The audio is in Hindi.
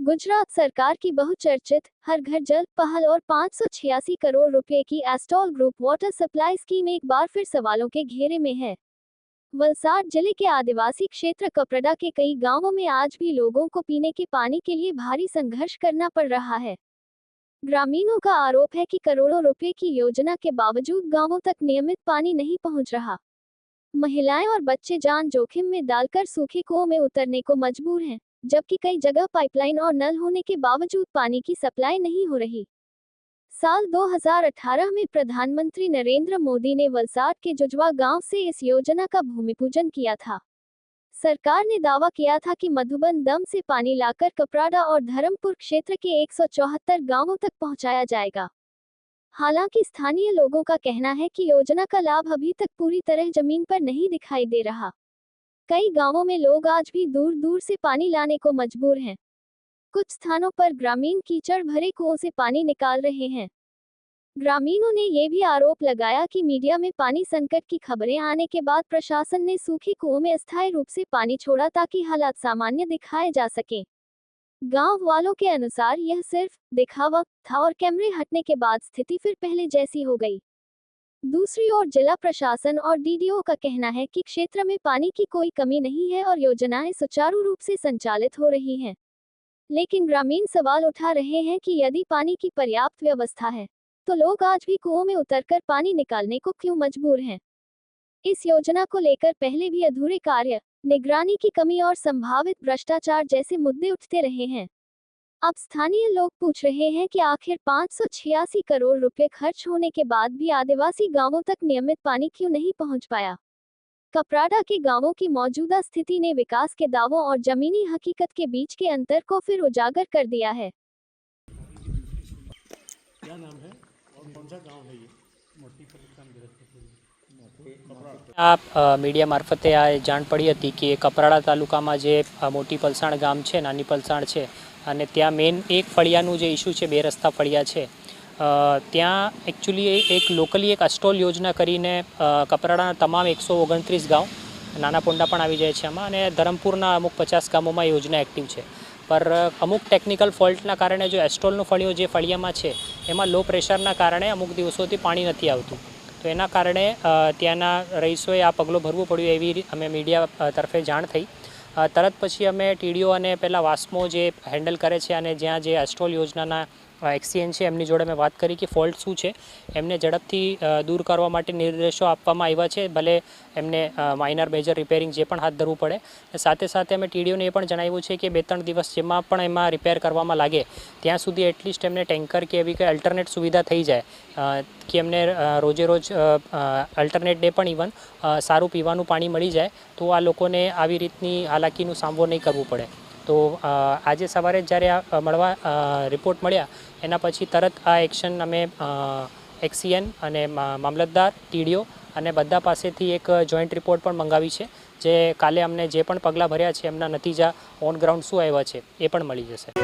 गुजरात सरकार की बहुचर्चित हर घर जल पहल और 586 करोड़ रुपए की Stahl group water supply scheme एक बार फिर सवालों के घेरे में है। वलसाड जिले के आदिवासी क्षेत्र कपरड़ा के कई गांवों में आज भी लोगों को पीने के पानी के लिए भारी संघर्ष करना पड़ रहा है। ग्रामीणों का आरोप है कि करोड़ों रुपए की योजना के बावजूद गांवों तक नियमित पानी नहीं पहुंच रहा। महिलाएं और बच्चे जान जोखिम में डालकर सूखे कुओं में उतरने को मजबूर हैं, जबकि कई जगह पाइपलाइन और नल होने के बावजूद पानी की सप्लाई नहीं हो रही। साल 2018 में प्रधानमंत्री नरेंद्र मोदी ने वलसाड के जुजवा गांव से इस योजना का भूमि पूजन किया था। सरकार ने दावा किया था कि मधुबन डैम से पानी लाकर कपराड़ा और धर्मपुर क्षेत्र के 174 गांवों तक पहुंचाया जाएगा। हालांकि स्थानीय लोगों का कहना है कि योजना का लाभ अभी तक पूरी तरह जमीन पर नहीं दिखाई दे रहा। कई गांवों में लोग आज भी दूर दूर से पानी लाने को मजबूर हैं। कुछ स्थानों पर ग्रामीण कीचड़ भरे कुओं से पानी निकाल रहे हैं। ग्रामीणों ने ये भी आरोप लगाया कि मीडिया में पानी संकट की खबरें आने के बाद प्रशासन ने सूखे कुओं में अस्थायी रूप से पानी छोड़ा ताकि हालात सामान्य दिखाए जा सकें। गांव वालों के अनुसार यह सिर्फ दिखावा था और कैमरे हटने के बाद स्थिति फिर पहले जैसी हो गई। दूसरी ओर जिला प्रशासन और डीडीओ का कहना है कि क्षेत्र में पानी की कोई कमी नहीं है और योजनाएं सुचारू रूप से संचालित हो रही हैं। लेकिन ग्रामीण सवाल उठा रहे हैं कि यदि पानी की पर्याप्त व्यवस्था है, तो लोग आज भी कुओं में उतरकर पानी निकालने को क्यों मजबूर हैं? इस योजना को लेकर पहले भी अधूरे कार्य, निगरानी की कमी और संभावित भ्रष्टाचार जैसे मुद्दे उठते रहे हैं। अब स्थानीय लोग पूछ रहे हैं कि आखिर 586 करोड़ रुपए खर्च होने के बाद भी आदिवासी गांवों तक नियमित पानी क्यों नहीं पहुंच पाया। कपराड़ा के गांवों की मौजूदा स्थिति ने विकास के दावों और जमीनी हकीकत के बीच के अंतर को फिर उजागर कर दिया है। क्या नाम है और कौन सा गांव है ये? मीडिया मार्फते आ जाण पड़ी हती कि कपराड़ा तालुकामां जे मोटी पलसाण गाम छे, नानी पलसाण छे अने त्यां मेन एक फळियानुं जे इश्यू छे, 2 रस्ता फळिया छे, त्यां एक्चुअली एक लोकली एक अस्टॉल योजना करीने कपराड़ाना तमाम 129 गांव, नाना पोंडा पण आवी जाय छे आमां अने धरमपुરના अमुक 50 गामोमां योजना एक्टिव छे। पर अमुक टेक्निकल फॉल्टना कारणे जो एस्टॉलनो फळियो जे फळियामां छे एमां लो प्रेशरना कारणे अमुक दिवसोथी पाणी नथी आवतुं, तो एना कारणे त्याना रहीशोए आ पगलो भरवू पड्युं एवी अमे मीडिया तरफे जाण थई। तरत पछी अमे टीडीओ अने पेला वास्मो जे हेन्डल करे छे अने ज्यां जे एस्टॉल योजनाना एक्सीएन छे एमनी जोड़े मैं बात करी कि फॉल्ट शुं छे, एमने झड़पथी दूर करवा माटे निर्देशों आपवामां आव्या छे। भले एमने माइनर मेजर रिपेरिंग जे पण हाथ धरवू पड़े। साथे साथे अमे टीडीओने ए पण जणाव्युं छे कि 2-3 दिवस जेमां पण एमां रिपेर करवामां लागे त्यां सुधी एटलीस्ट एमने टेंकर के एवी कोई अल्टरनेट सुविधा थई जाय कि एमने रोजे रोज अल्टरनेट डे पण इवन सारूं पीवानुं पाणी मळी जाय, तो आ लोकोने आवी रीतनी हालाकीनो सामनो नहीं करवो पड़े। तो आज सवारे ज्यारे मळवा रिपोर्ट मळ्या एना पछी तरत आ एक्शन अमे एक्सीएन अने मामलतदार टीडीओ अने बधा पासेथी एक जॉइंट रिपोर्ट पण मंगावी छे, जे काले अमने जे पण पगला भर्या छे एमना नतीजा ऑन ग्राउंड शुं आव्या छे ए पण मळी जशे।